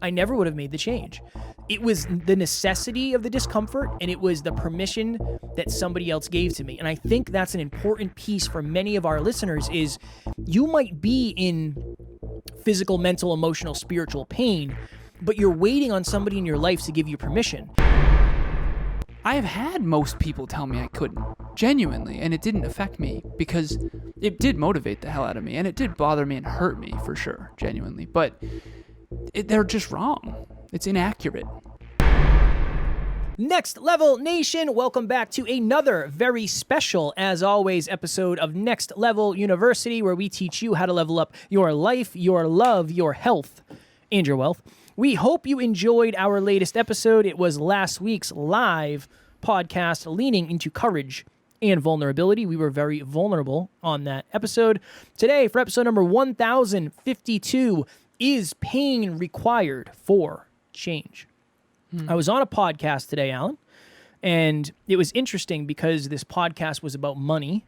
I never would have made the change. It was the necessity of the discomfort, and it was the permission that somebody else gave to me. And I think that's an important piece for many of our listeners is you might be in physical, mental, emotional, spiritual pain, but you're waiting on somebody in your life to give you permission. I have had most people tell me I couldn't, genuinely, and it didn't affect me because it did motivate the hell out of me, and it did bother me and hurt me for sure, genuinely. But they're just wrong. It's inaccurate. Next Level Nation, welcome back to another very special, as always, episode of Next Level University, where we teach you how to level up your life, your love, your health, and your wealth. We hope you enjoyed our latest episode. It was last week's live podcast leaning into courage and vulnerability. We were very vulnerable on that episode. Today, for episode number 1052, is pain required for change? I was on a podcast today, Alan, and it was interesting because this podcast was about money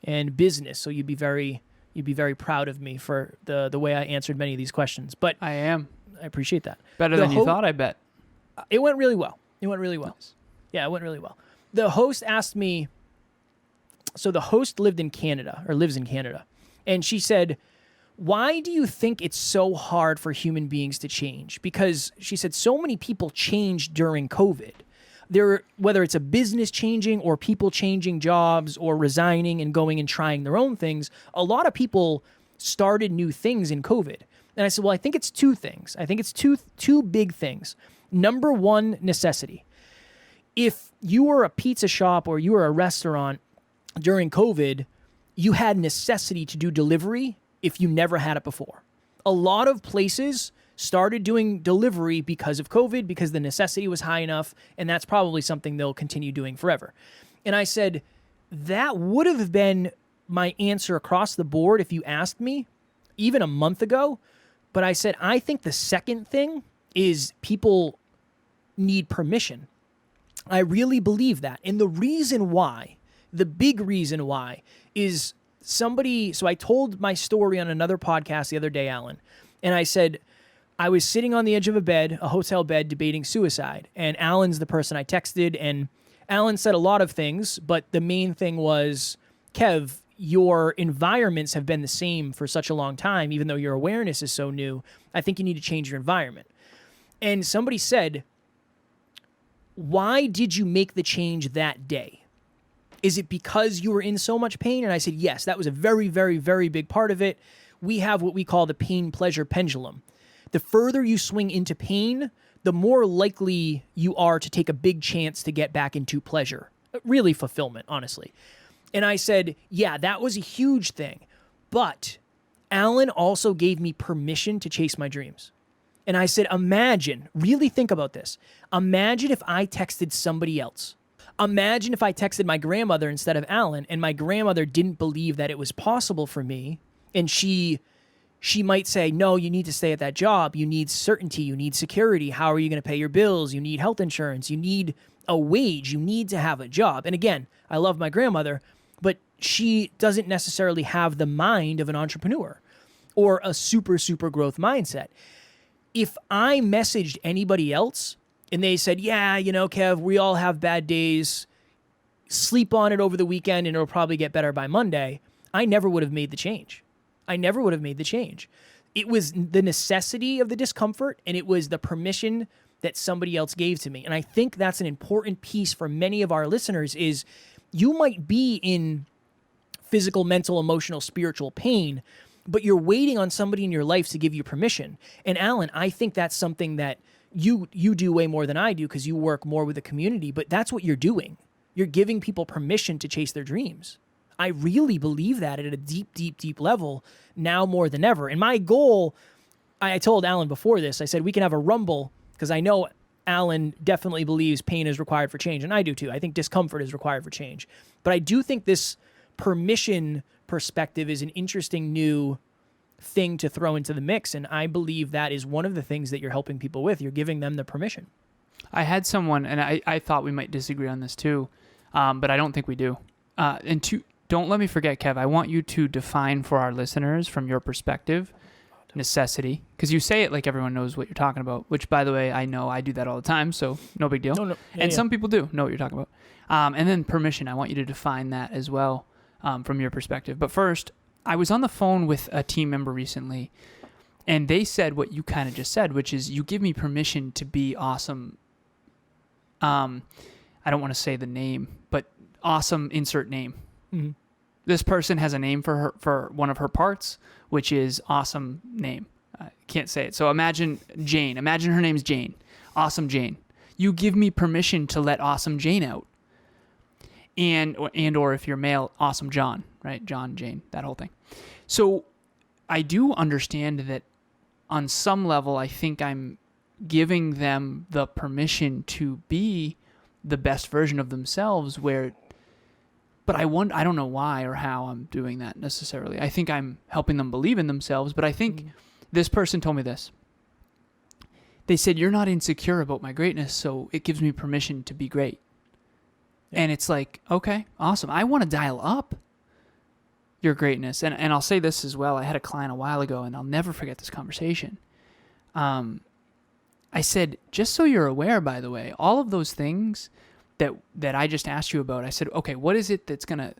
and business. So you'd be very proud of me for the way I answered many of these questions. But I am. I appreciate that. Better than you thought, I bet. It went really well. Nice. Yeah, it went really well. The host asked me, so the host lives in Canada, and she said, why do you think it's so hard for human beings to change? Because she said so many people changed during COVID. Whether it's a business changing or people changing jobs or resigning and going and trying their own things, a lot of people started new things in COVID. And I said, well, I think it's two things. I think it's two big things. Number one, necessity. If you were a pizza shop or you were a restaurant during COVID, you had necessity to do delivery if you never had it before. A lot of places started doing delivery because of COVID, because the necessity was high enough, and that's probably something they'll continue doing forever. And I said, that would have been my answer across the board if you asked me, even a month ago. But I said, I think the second thing is people need permission. I really believe that. And the reason why, the big reason why, is so I told my story on another podcast the other day, Alan, and I said, I was sitting on the edge of a hotel bed, debating suicide. And Alan's the person I texted, and Alan said a lot of things, but the main thing was, Kev, your environments have been the same for such a long time, even though your awareness is so new. I think you need to change your environment. And somebody said, why did you make the change that day? Is it because you were in so much pain? And I said, yes, that was a very, very, very big part of it. We have what we call the pain-pleasure pendulum. The further you swing into pain, the more likely you are to take a big chance to get back into pleasure. Really fulfillment, honestly. And I said, yeah, that was a huge thing. But Alan also gave me permission to chase my dreams. And I said, imagine, really think about this. Imagine if I texted somebody else. Imagine if I texted my grandmother instead of Alan, and my grandmother didn't believe that it was possible for me, and she might say, no, you need to stay at that job. You need certainty. You need security. How are you going to pay your bills? You need health insurance. You need a wage. You need to have a job. And again, I love my grandmother, but she doesn't necessarily have the mind of an entrepreneur or a super, super growth mindset. If I messaged anybody else and they said, yeah, Kev, we all have bad days, sleep on it over the weekend and it'll probably get better by Monday, I never would have made the change. It was the necessity of the discomfort, and it was the permission that somebody else gave to me. And I think that's an important piece for many of our listeners is you might be in physical, mental, emotional, spiritual pain, but you're waiting on somebody in your life to give you permission. And Alan, I think that's something that you do way more than I do because you work more with the community, but that's what you're doing. You're giving people permission to chase their dreams. I really believe that at a deep, deep, deep level now more than ever. And my goal, I told Alan before this, I said we can have a rumble because I know Alan definitely believes pain is required for change, and I do too. I think discomfort is required for change. But I do think this permission perspective is an interesting new thing to throw into the mix, and I believe that is one of the things that you're helping people with. You're giving them the permission. I had someone, and I thought we might disagree on this too, but I don't think we do. Don't let me forget, Kev, I want you to define for our listeners from your perspective necessity, because you say it like everyone knows what you're talking about, which, by the way, I know I do that all the time, so no big deal. No. And some people do know what you're talking about. And then permission, I want you to define that as well from your perspective. But first, I was on the phone with a team member recently, and they said what you kind of just said, which is you give me permission to be awesome. I don't want to say the name, but awesome, insert name. Mm-hmm. This person has a name for one of her parts, which is awesome name. I can't say it. So imagine Jane. Imagine her name's Jane. Awesome Jane. You give me permission to let awesome Jane out. Or if you're male, awesome John, right? John, Jane, that whole thing. So I do understand that on some level, I think I'm giving them the permission to be the best version of themselves but I don't know why or how I'm doing that necessarily. I think I'm helping them believe in themselves, but I think this person told me this. They said, you're not insecure about my greatness, so it gives me permission to be great. Yeah. And it's like, okay, awesome. I want to dial up your greatness. And I'll say this as well. I had a client a while ago, and I'll never forget this conversation. I said, just so you're aware, by the way, all of those things that I just asked you about, I said, okay, what is it that's going to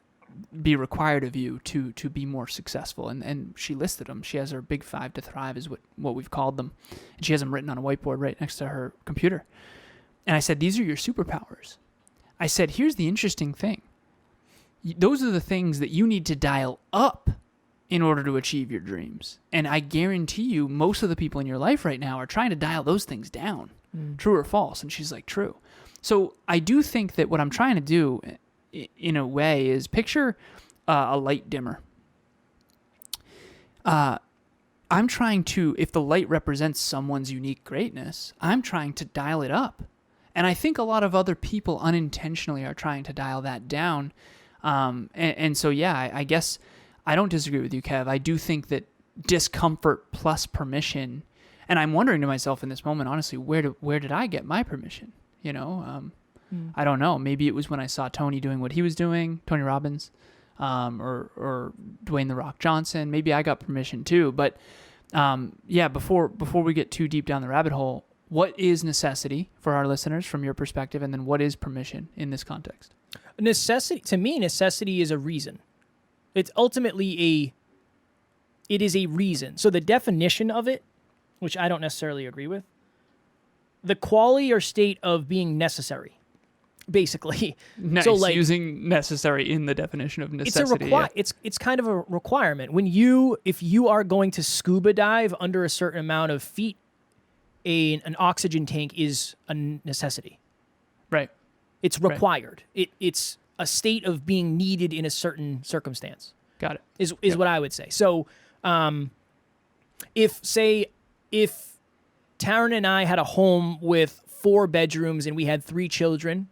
be required of you to be more successful? And she listed them. She has her big 5 to thrive is what we've called them. And she has them written on a whiteboard right next to her computer. And I said, these are your superpowers. I said, here's the interesting thing. Those are the things that you need to dial up in order to achieve your dreams. And I guarantee you, most of the people in your life right now are trying to dial those things down. True or false? And she's like, true. So I do think that what I'm trying to do in a way is picture a light dimmer. I'm trying to, if the light represents someone's unique greatness, I'm trying to dial it up. And I think a lot of other people unintentionally are trying to dial that down. And so, yeah, I guess I don't disagree with you, Kev. I do think that discomfort plus permission, and I'm wondering to myself in this moment, honestly, where did I get my permission? You know, I don't know. Maybe it was when I saw Tony doing what he was doing, Tony Robbins, or Dwayne "The Rock" Johnson. Maybe I got permission too. But yeah, before we get too deep down the rabbit hole, what is necessity for our listeners from your perspective, and then what is permission in this context? Necessity, to me, necessity is a reason. It's ultimately it is a reason. So the definition of it, which I don't necessarily agree with, the quality or state of being necessary, basically. Nice. So like, using necessary in the definition of necessity. It's kind of a requirement. If you are going to scuba dive under a certain amount of feet, an oxygen tank is a necessity. Right. It's required. Right. It's a state of being needed in a certain circumstance. Got it. Is what I would say. So, if Taryn and I had a home with 4 bedrooms and we had 3 children,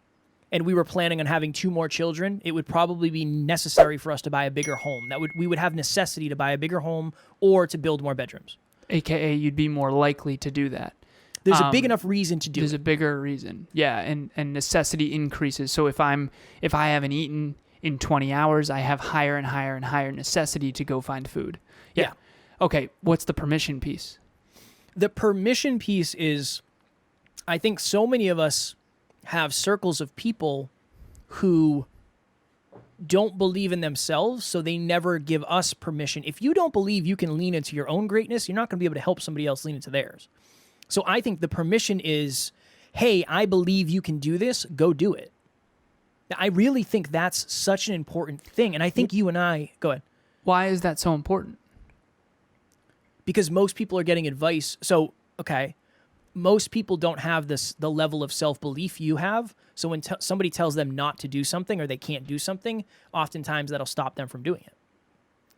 and we were planning on having 2 more children, it would probably be necessary for us to buy a bigger home. We would have necessity to buy a bigger home or to build more bedrooms. AKA, you'd be more likely to do that. There's a big enough reason to do it. There's a bigger reason. Yeah, and necessity increases. So if I haven't eaten in 20 hours, I have higher and higher and higher necessity to go find food. Yeah. Okay, what's the permission piece? The permission piece is, I think so many of us have circles of people who don't believe in themselves, so they never give us permission. If you don't believe you can lean into your own greatness, you're not going to be able to help somebody else lean into theirs. So I think the permission is, hey, I believe you can do this, go do it. I really think that's such an important thing, and I think you and I... Go ahead. Why is that so important? Because most people are getting advice. So, okay, most people don't have the level of self-belief you have. So when somebody tells them not to do something or they can't do something, oftentimes that'll stop them from doing it.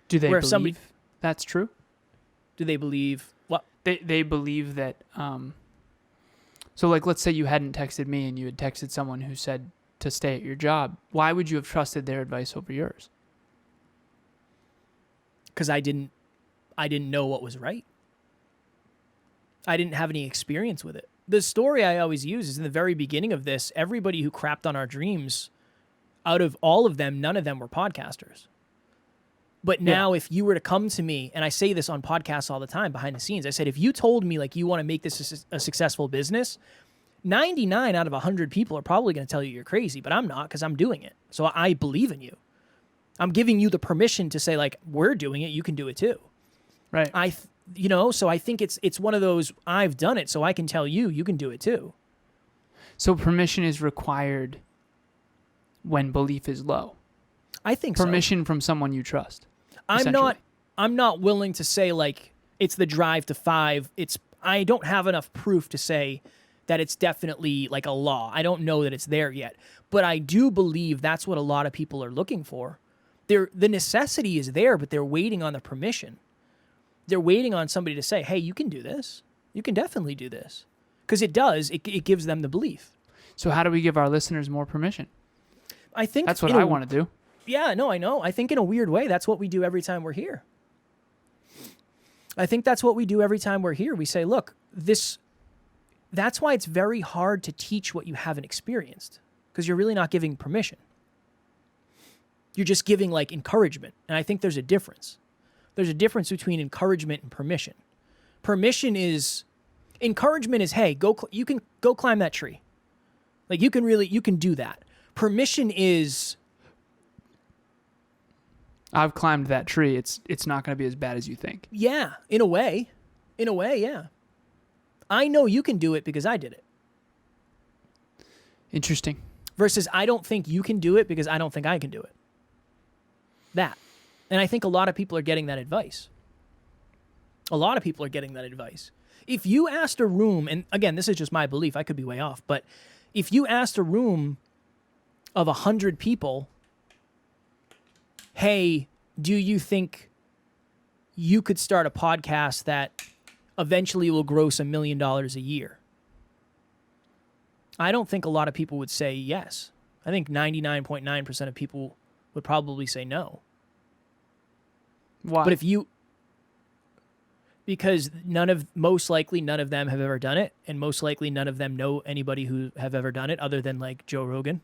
Do they believe that's true? Do they believe what? They believe that... so, like, let's say you hadn't texted me and you had texted someone who said to stay at your job. Why would you have trusted their advice over yours? Because I didn't know what was right. I didn't have any experience with it. The story I always use is in the very beginning of this, everybody who crapped on our dreams, out of all of them, none of them were podcasters. But now if you were to come to me, and I say this on podcasts all the time behind the scenes, I said, if you told me like you want to make this a successful business, 99 out of 100 people are probably going to tell you you're crazy, but I'm not, because I'm doing it. So I believe in you. I'm giving you the permission to say like, we're doing it, you can do it too. Right. So I think it's one of those, I've done it, so I can tell you, you can do it too. So permission is required when belief is low. I think permission from someone you trust. I'm not willing to say like it's the drive to 5. I don't have enough proof to say that it's definitely like a law. I don't know that it's there yet, but I do believe that's what a lot of people are looking for. The necessity is there, but they're waiting on the permission. They're waiting on somebody to say, "Hey, you can do this. You can definitely do this," because it does. It gives them the belief. So how do we give our listeners more permission? I think that's what I want to do. Yeah, no, I know. I think in a weird way, that's what we do every time we're here. I think that's what we do every time we're here. We say, look, that's why it's very hard to teach what you haven't experienced, because you're really not giving permission. You're just giving like encouragement. And I think there's a difference. There's a difference between encouragement and permission. Encouragement is, hey, you can go climb that tree. Like you can do that. Permission is, I've climbed that tree. It's not going to be as bad as you think. yeah, in a way, yeah. I know you can do it because I did it. Interesting. Versus I don't think you can do it because I don't think I can do it. That. And I think a lot of people are getting that advice. If you asked a room, and again, this is just my belief, I could be way off, but if you asked a room of 100 people, hey, do you think you could start a podcast that eventually will gross $1 million a year? I don't think a lot of people would say yes. I think 99.9% of people would probably say no. Why? But because most likely none of them have ever done it, and most likely none of them know anybody who have ever done it other than like Joe Rogan.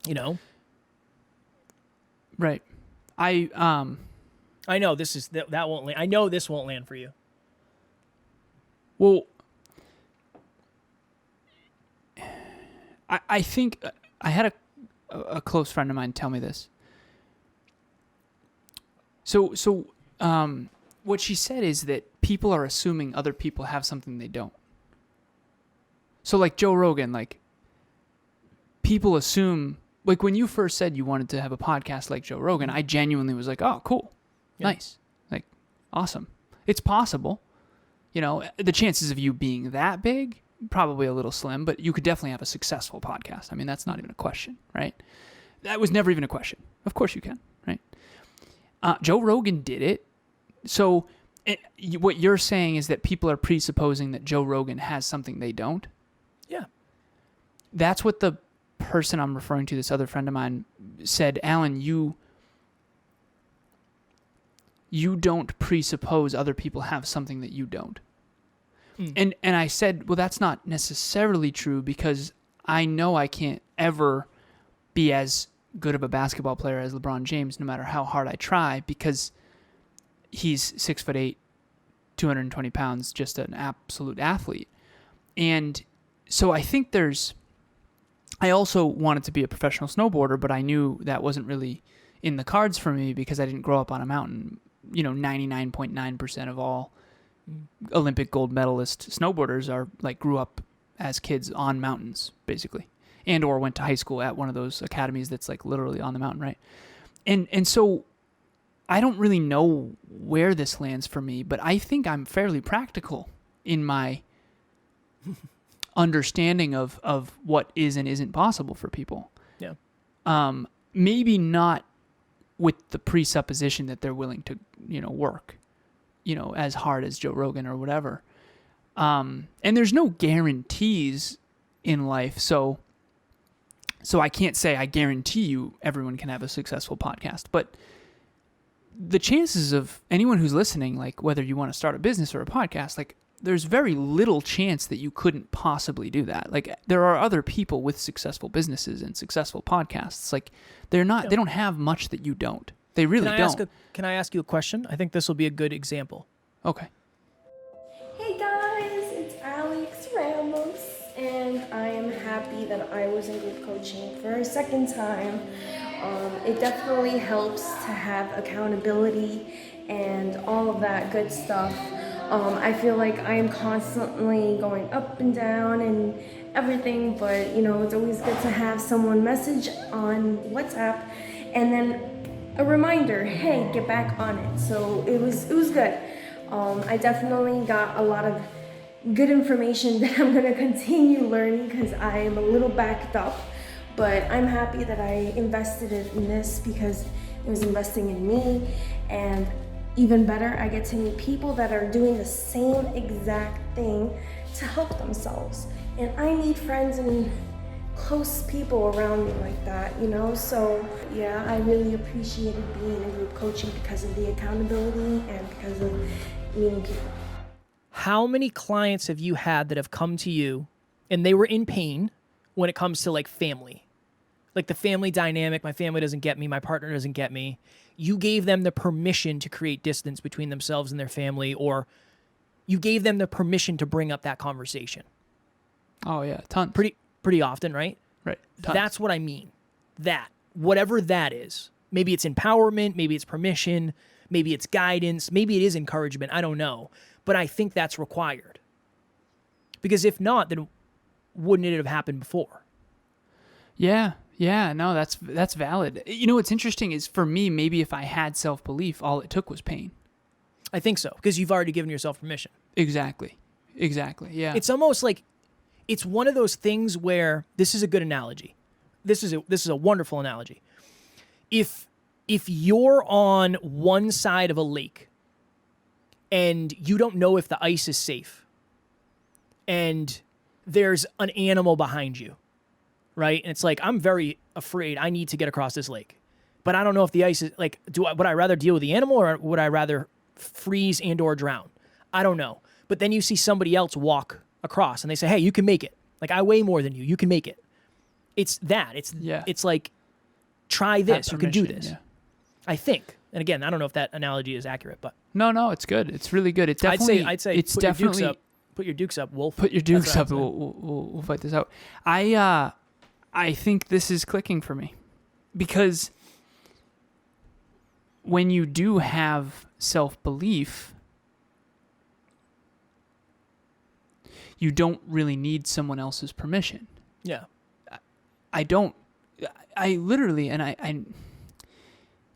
You know? Right. I know that won't land. I know this won't land for you. Well, I think I had a close friend of mine tell me this. So what she said is that people are assuming other people have something they don't. So like Joe Rogan, like people assume, like when you first said you wanted to have a podcast like Joe Rogan, I genuinely was like, oh, cool. Yeah. Nice. Like, awesome. It's possible. You know, the chances of you being that big, probably a little slim, but you could definitely have a successful podcast. I mean, that's not even a question, right? That was never even a question. Of course you can, right? Joe Rogan did it. So what you're saying is that people are presupposing that Joe Rogan has something they don't? Yeah. That's what the person I'm referring to, this other friend of mine, said, Alan, you don't presuppose other people have something that you don't. And I said, well, that's not necessarily true, because I know I can't ever be as good of a basketball player as LeBron James, no matter how hard I try, because he's 6'8", 220 pounds, just an absolute athlete. And so I think I also wanted to be a professional snowboarder, but I knew that wasn't really in the cards for me because I didn't grow up on a mountain. You know, 99.9% of all Olympic gold medalist snowboarders grew up as kids on mountains, basically, and or went to high school at one of those academies that's like literally on the mountain, right? And so I don't really know where this lands for me, but I think I'm fairly practical in my understanding of what is and isn't possible for people. Yeah. Maybe not with the presupposition that they're willing to, work, as hard as Joe Rogan or whatever. And there's no guarantees in life. So I can't say I guarantee you everyone can have a successful podcast, but the chances of anyone who's listening, like whether you want to start a business or a podcast, like there's very little chance that you couldn't possibly do that. Like, there are other people with successful businesses and successful podcasts. Like, they don't have much that you don't. They really don't. Can I ask you a question? I think this will be a good example. Okay. Hey guys, it's Ramos, and I am happy that I was in group coaching for a second time. It definitely helps to have accountability and all of that good stuff. I feel like I am constantly going up and down and everything, but it's always good to have someone message on WhatsApp and then a reminder, hey, get back on it. So it was good. I definitely got a lot of good information that I'm going to continue learning because I am a little backed up, but I'm happy that I invested in this because it was investing in me. And even better, I get to meet people that are doing the same exact thing to help themselves. And I need friends and close people around me like that, So yeah, I really appreciated being in group coaching because of the accountability and because of meeting people. How many clients have you had that have come to you and they were in pain when it comes to like family? Like the family dynamic, my family doesn't get me, my partner doesn't get me. You gave them the permission to create distance between themselves and their family, or you gave them the permission to bring up that conversation. Oh yeah, tons. Pretty often, right? Right. Tons. That's what I mean. That, whatever that is. Maybe it's empowerment, maybe it's permission, maybe it's guidance, maybe it is encouragement, I don't know. But I think that's required. Because if not, then wouldn't it have happened before? Yeah, no, that's valid. What's interesting is, for me, maybe if I had self-belief, all it took was pain. I think so, because you've already given yourself permission. Exactly, yeah. It's almost like, it's one of those things where, this is a good analogy. This is a wonderful analogy. If you're on one side of a lake and you don't know if the ice is safe and there's an animal behind you, right? And it's like, I'm very afraid I need to get across this lake, but I don't know if the ice is like, would I rather deal with the animal or would I rather freeze and or drown? I don't know. But then you see somebody else walk across and they say, hey, you can make it. Like, I weigh more than you. You can make it. It's that. It's like, try this. You can do this. Yeah. I think. And again, I don't know if that analogy is accurate, but no, it's good. It's really good. It's definitely. I'd say. It's definitely. Put your dukes up, Wolf. Put your dukes up. We'll fight this out. I think this is clicking for me, because when you do have self-belief, you don't really need someone else's permission. Yeah. I literally, and I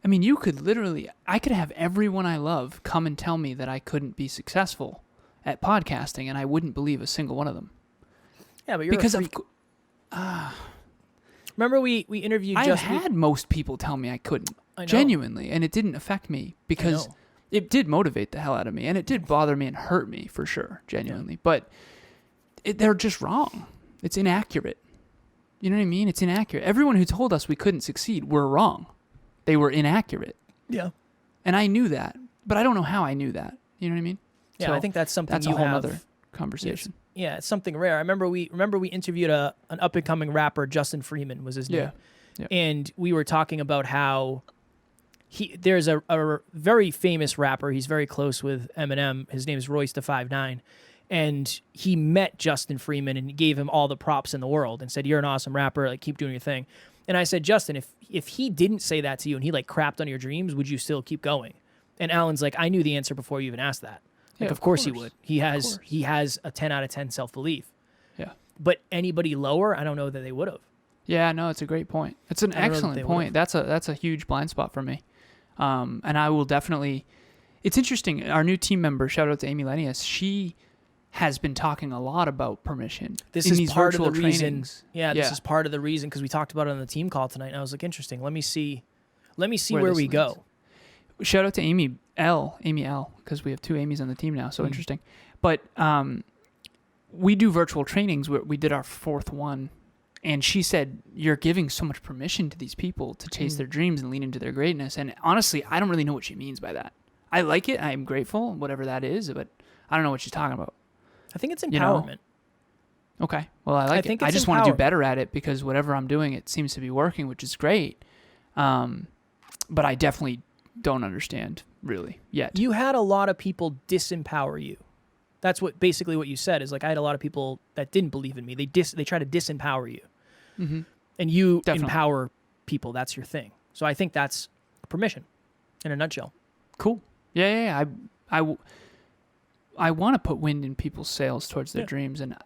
mean, you could literally, I could have everyone I love come and tell me that I couldn't be successful at podcasting, and I wouldn't believe a single one of them. Yeah, but you're because a freak. Remember we interviewed I've Justin. had most people tell me I couldn't, I know. genuinely, and it didn't affect me because it did motivate the hell out of me, and it did bother me and hurt me for sure, genuinely. Yeah. But they're just wrong. It's inaccurate. You know what I mean? It's inaccurate. Everyone who told us we couldn't succeed were wrong. They were inaccurate. Yeah. And I knew that, but I don't know how I knew that. You know what I mean? Yeah, so I think that's something that's you a whole have. other conversation. Yeah, it's something rare. I remember we interviewed an up and coming rapper, Justin Freeman was his name. Yeah. And we were talking about how there's a very famous rapper. He's very close with Eminem. His name is Royce da 5'9". And he met Justin Freeman and gave him all the props in the world and said, "You're an awesome rapper. Like, keep doing your thing." And I said, "Justin, if he didn't say that to you and he like crapped on your dreams, would you still keep going?" And Alan's like, "I knew the answer before you even asked that." Like, Yeah, of course he would. He has a 10 out of 10 self-belief. Yeah. But anybody lower, I don't know that they would have. Yeah, no, it's a great point. It's an excellent point. That's a huge blind spot for me. And I will definitely. It's interesting. Our new team member, shout out to Amy Lenius, she has been talking a lot about permission. This in is these part of the virtual reason. trainings. Yeah, this is part of the reason, because we talked about it on the team call tonight, and I was like, interesting. Let me see where we go. Shout out to Amy L, because we have two Amy's on the team now, so interesting. But we do virtual trainings. We did our fourth one, and she said, "You're giving so much permission to these people to chase their dreams and lean into their greatness." And honestly, I don't really know what she means by that. I like it. I'm grateful, whatever that is, but I don't know what she's talking about. I think it's You know? empowerment. Okay. Well, I like think it. I it's just want to do empowering. better at it because whatever I'm doing, it seems to be working, which is great. But I definitely don't understand really yet. You had a lot of people disempower you. That's basically what you said is like I had a lot of people that didn't believe in me. They try to disempower you. Mm-hmm. And you Definitely. empower people. That's your thing. So I think that's permission in a nutshell. Cool. Yeah. I want to put wind in people's sails towards their dreams, and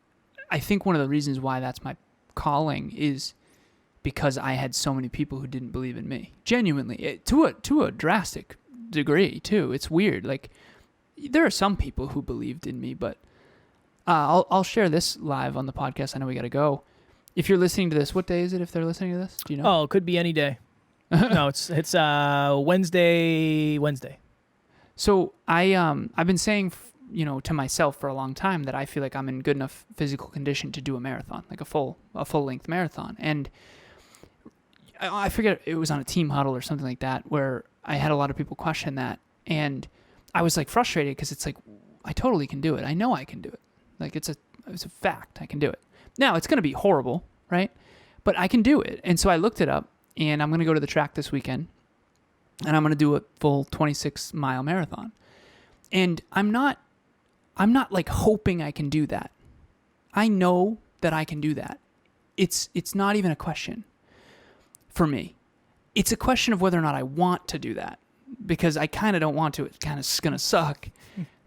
I think one of the reasons why that's my calling is because I had so many people who didn't believe in me. Genuinely, to a drastic degree too. It's weird. Like there are some people who believed in me, but I'll share this live on the podcast. I know we got to go. If you're listening to this, what day is it? If they're listening to this, do you know? Oh, it could be any day. No, it's Wednesday. So I've been saying, to myself for a long time that I feel like I'm in good enough physical condition to do a marathon, like a full length marathon. And I forget, it was on a team huddle or something like that, where I had a lot of people question that, and I was like frustrated because it's like I totally can do it. I know I can do it. Like it's a fact. I can do it. Now it's going to be horrible, right? But I can do it. And so I looked it up, and I'm going to go to the track this weekend, and I'm going to do a full 26-mile marathon. And I'm not like hoping I can do that. I know that I can do that. It's not even a question for me. It's a question of whether or not I want to do that, because I kind of don't want to. It's kind of going to suck.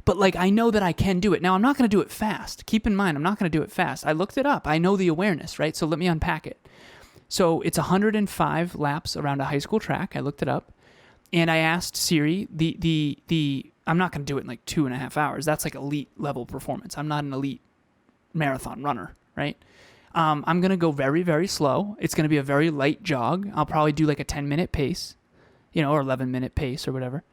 But like I know that I can do it. Now I'm not going to do it fast. Keep in mind, I'm not going to do it fast. I looked it up. I know the awareness, right? So let me unpack it. So it's 105 laps around a high school track. I looked it up, and I asked Siri, I'm not going to do it in like 2.5 hours. That's like elite level performance. I'm not an elite marathon runner, right? I'm going to go very, very slow. It's going to be a very light jog. I'll probably do like a 10-minute pace, or 11-minute pace or whatever.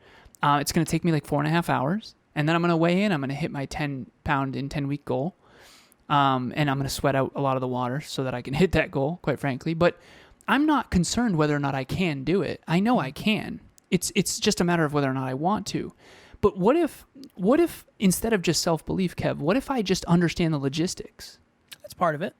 It's going to take me like 4.5 hours. And then I'm going to weigh in. I'm going to hit my 10-pound in 10-week goal. And I'm going to sweat out a lot of the water so that I can hit that goal, quite frankly. But I'm not concerned whether or not I can do it. I know I can. It's just a matter of whether or not I want to. But what if instead of just self-belief, Kev, what if I just understand the logistics? That's part of it.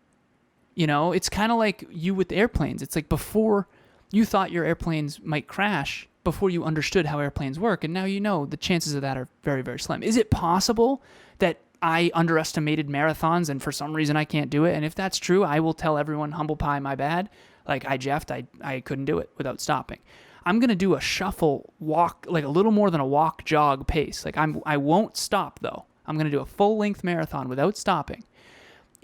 It's kind of like you with airplanes. It's like before you thought your airplanes might crash, before you understood how airplanes work, and now the chances of that are very, very slim. Is it possible that I underestimated marathons and for some reason I can't do it? And if that's true, I will tell everyone, humble pie, my bad. Like I jeffed, I couldn't do it without stopping. I'm going to do a shuffle walk, like a little more than a walk jog pace. Like I won't stop though. I'm going to do a full length marathon without stopping.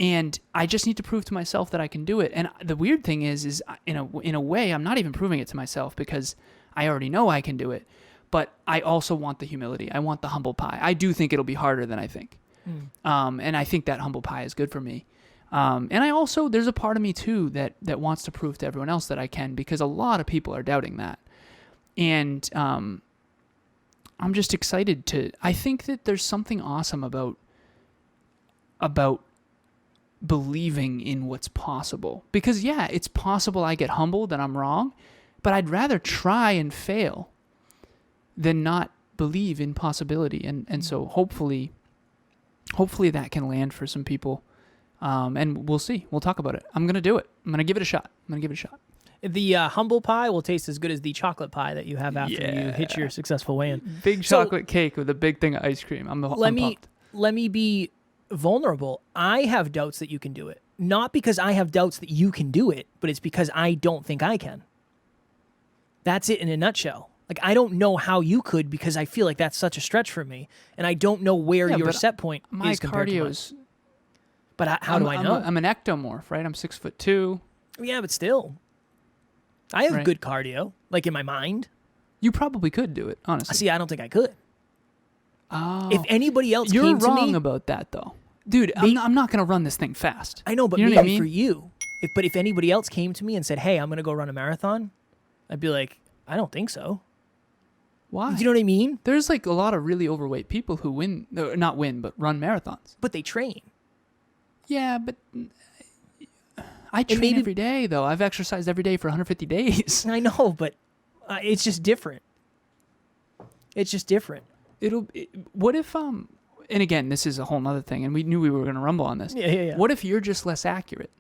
And I just need to prove to myself that I can do it. And the weird thing is in a way, I'm not even proving it to myself because I already know I can do it. But I also want the humility. I want the humble pie. I do think it'll be harder than I think. And I think that humble pie is good for me. And I also, there's a part of me too that wants to prove to everyone else that I can, because a lot of people are doubting that. And I'm just excited I think that there's something awesome about believing in what's possible. Because yeah, it's possible I get humbled and I'm wrong, but I'd rather try and fail than not believe in possibility. And so hopefully that can land for some people. And we'll see. We'll talk about it. I'm going to do it. I'm going to give it a shot. The humble pie will taste as good as the chocolate pie that you have after you hit your successful weigh-in. Big chocolate cake with a big thing of ice cream. I'm pumped. Let me be vulnerable. I have doubts that you can do it. Not because I have doubts that you can do it, but it's because I don't think I can. That's it in a nutshell. Like, I don't know how you could, because I feel like that's such a stretch for me, and I don't know where your set point is compared to mine. But how do I know? I'm an ectomorph, right? I'm 6'2". Yeah, but still. I have good cardio, like in my mind. You probably could do it, honestly. See, I don't think I could. Oh. If anybody else You're came to me... wrong about that, though. Dude, I'm not going to run this thing fast. I know, but maybe for you. But if anybody else came to me and said, hey, I'm going to go run a marathon, I'd be like, I don't think so. Why? Do you know what I mean? There's like a lot of really overweight people who but run marathons. But they train. Yeah, but I train every day, though. I've exercised every day for 150 days. I know, but it's just different. It's just different. What if and again, this is a whole nother thing, and we knew we were going to rumble on this. Yeah. What if you're just less accurate?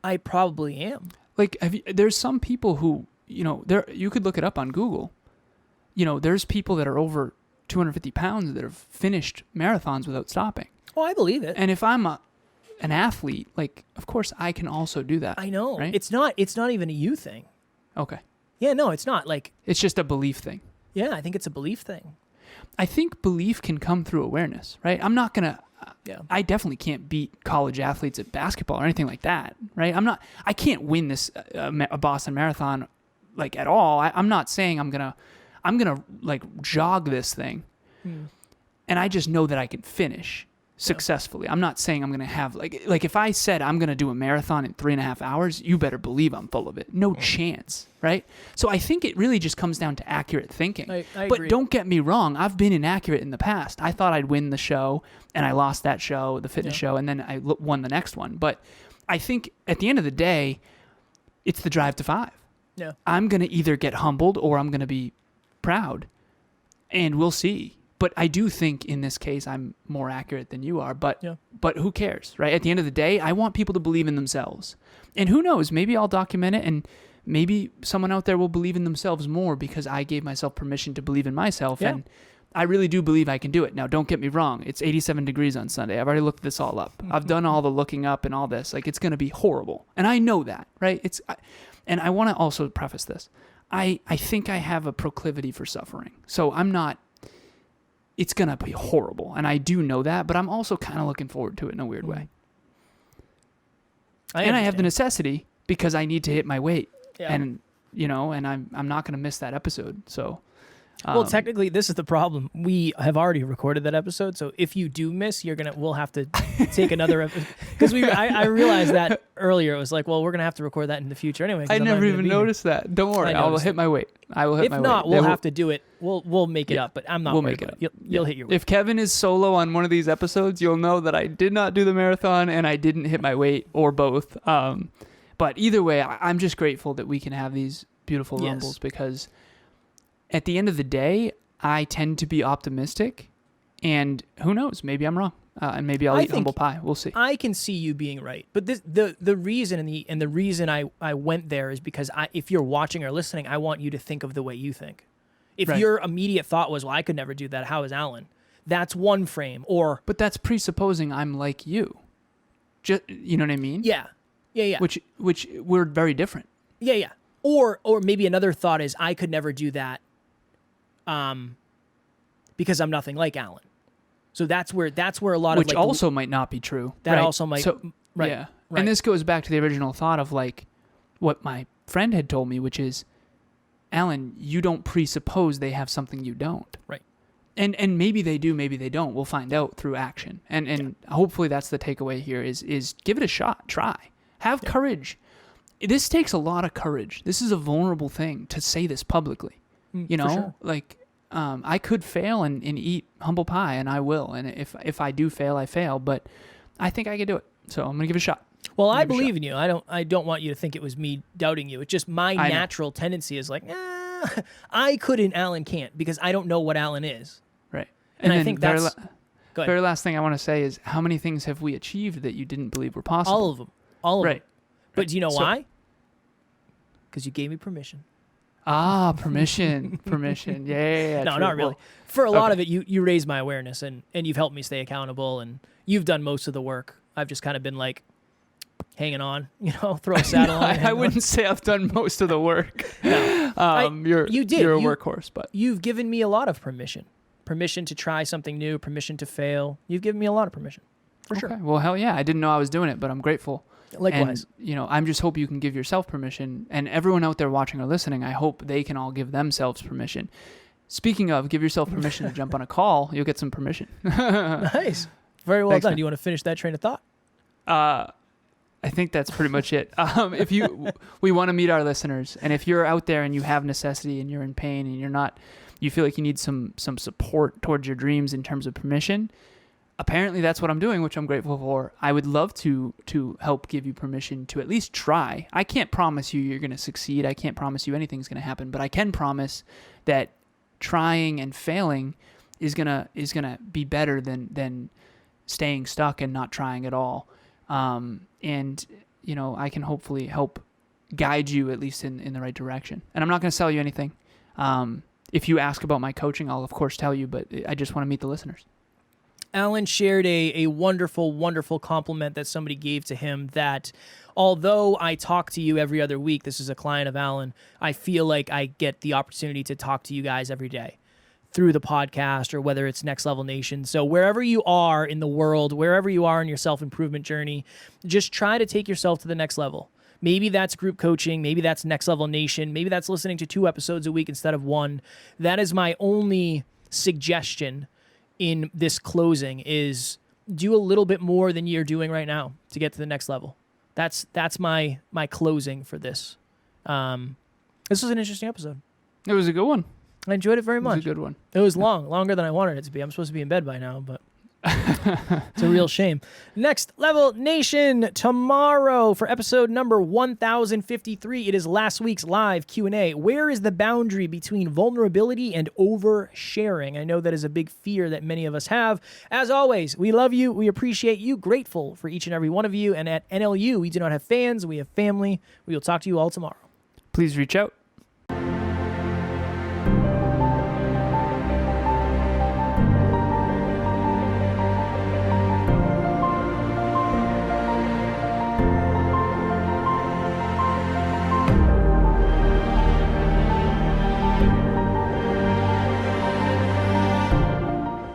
I probably am. Like, there's some people who, you could look it up on Google. There's people that are over 250 pounds that have finished marathons without stopping. Oh, I believe it. And if I'm an athlete, like, of course I can also do that. I know. Right? It's not even a you thing. Okay. Yeah, no, it's not. Like, It's just a belief thing. yeah, I think it's a belief thing. I think belief can come through awareness, right? I'm not going to, Yeah. I definitely can't beat college athletes at basketball or anything like that, right? I can't win this, a Boston Marathon, like, at all. I'm not saying I'm going to like jog this thing. And I just know that I can finish successfully. I'm not saying I'm going to have like if I said I'm going to do a marathon in 3.5 hours, you better believe I'm full of it. No chance, right? So I think it really just comes down to accurate thinking. I but agree. don't get me wrong. I've been inaccurate in the past. I thought I'd win the show and I lost that show, the fitness show, and then I won the next one. But I think at the end of the day, it's the drive to 5. Yeah. I'm going to either get humbled or I'm going to be proud, and we'll see. But I do think in this case I'm more accurate than you are. But who cares, right? At the end of the day, I want people to believe in themselves. And who knows? Maybe I'll document it, and maybe someone out there will believe in themselves more because I gave myself permission to believe in myself. Yeah. And I really do believe I can do it. Now, don't get me wrong. It's 87 degrees on Sunday. I've already looked this all up. I've done all the looking up and all this. Like, it's going to be horrible. And I know that, right? And I want to also preface this. I think I have a proclivity for suffering. So it's going to be horrible. And I do know that, but I'm also kind of looking forward to it in a weird way. I have the necessity because I need to hit my weight. Yeah. And, and I'm not going to miss that episode. So, Well, technically, this is the problem. We have already recorded that episode, so if you do miss, we'll have to take another episode. Because I realized that earlier. It was like, well, we're gonna have to record that in the future anyway. I never even noticed that. Don't worry, I will hit my weight. I will hit my weight. If not, we'll have to do it. We'll make it up, but I'm not. We'll make it up. You'll hit your weight. If Kevin is solo on one of these episodes, you'll know that I did not do the marathon and I didn't hit my weight, or both. But either way, I'm just grateful that we can have these beautiful rumbles, because at the end of the day, I tend to be optimistic, and who knows? Maybe I'm wrong, and maybe I'll eat humble pie. We'll see. I can see you being right, but the reason and the reason I went there is because if you're watching or listening, I want you to think of the way you think. If your immediate thought was, "Well, I could never do that. How is Alan?" That's one frame. But that's presupposing I'm like you. Just, you know what I mean? Yeah. Which we're very different. Yeah. Or maybe another thought is, I could never do that. Because I'm nothing like Alan. So that's where a lot of, which also might not be true. That also might. So, right. Yeah. Right. And this goes back to the original thought of like what my friend had told me, which is, Alan, you don't presuppose they have something you don't. Right. And maybe they do, maybe they don't. We'll find out through action. And hopefully that's the takeaway here is give it a shot. Try. Have courage. This takes a lot of courage. This is a vulnerable thing to say this publicly. You know, sure. Like, I could fail and eat humble pie, and I will. And if I do fail, I fail. But I think I can do it. So I'm gonna give it a shot. Well, I believe in you. I don't want you to think it was me doubting you. It's just my natural tendency is like, I couldn't, Alan can't, because I don't know what Alan is. Right. And I think that's... Go ahead. Very last thing I want to say is, how many things have we achieved that you didn't believe were possible? All of them. All of them. But do you know So- why? Because you gave me permission. Permission. Yeah. No, true. not really. Well, For a lot of it, you raised my awareness, and you've helped me stay accountable, and you've done most of the work. I've just kind of been like hanging on, throw a saddle on. I wouldn't say I've done most of the work. No. You did. You're a workhorse, but you've given me a lot of permission to try something new, permission to fail. You've given me a lot of permission, for sure. Well, hell yeah, I didn't know I was doing it, but I'm grateful. Likewise. And, I'm just hope you can give yourself permission, and everyone out there watching or listening, I hope they can all give themselves permission. Speaking of, give yourself permission to jump on a call. You'll get some permission. Nice. Very well Thanks, done. man. Do you want to finish that train of thought? I think that's pretty much it. We want to meet our listeners, and if you're out there and you have necessity and you're in pain and you feel like you need some support towards your dreams in terms of permission, apparently that's what I'm doing, which I'm grateful for. I would love to help give you permission to at least try. I can't promise you you're going to succeed. I can't promise you anything's going to happen, but I can promise that trying and failing is gonna be better than staying stuck and not trying at all. And I can hopefully help guide you at least in the right direction. And I'm not going to sell you anything. If you ask about my coaching, I'll of course tell you, but I just want to meet the listeners. Alan shared a wonderful, wonderful compliment that somebody gave to him, that although I talk to you every other week, this is a client of Alan, I feel like I get the opportunity to talk to you guys every day through the podcast, or whether it's Next Level Nation. So wherever you are in the world, wherever you are in your self-improvement journey, just try to take yourself to the next level. Maybe that's group coaching. Maybe that's Next Level Nation. Maybe that's listening to 2 episodes a week instead of 1. That is my only suggestion in this closing, is do a little bit more than you're doing right now to get to the next level. That's my closing for this. This was an interesting episode. It was a good one. I enjoyed it very much. It was a good one. It was longer than I wanted it to be. I'm supposed to be in bed by now, but it's a real shame. Next Level Nation, tomorrow for episode number 1053. It is last week's live Q&A. Where is the boundary between vulnerability and oversharing? I know that is a big fear that many of us have. As always, we love you. We appreciate you. Grateful for each and every one of you. And at NLU, we do not have fans. We have family. We will talk to you all tomorrow. Please reach out.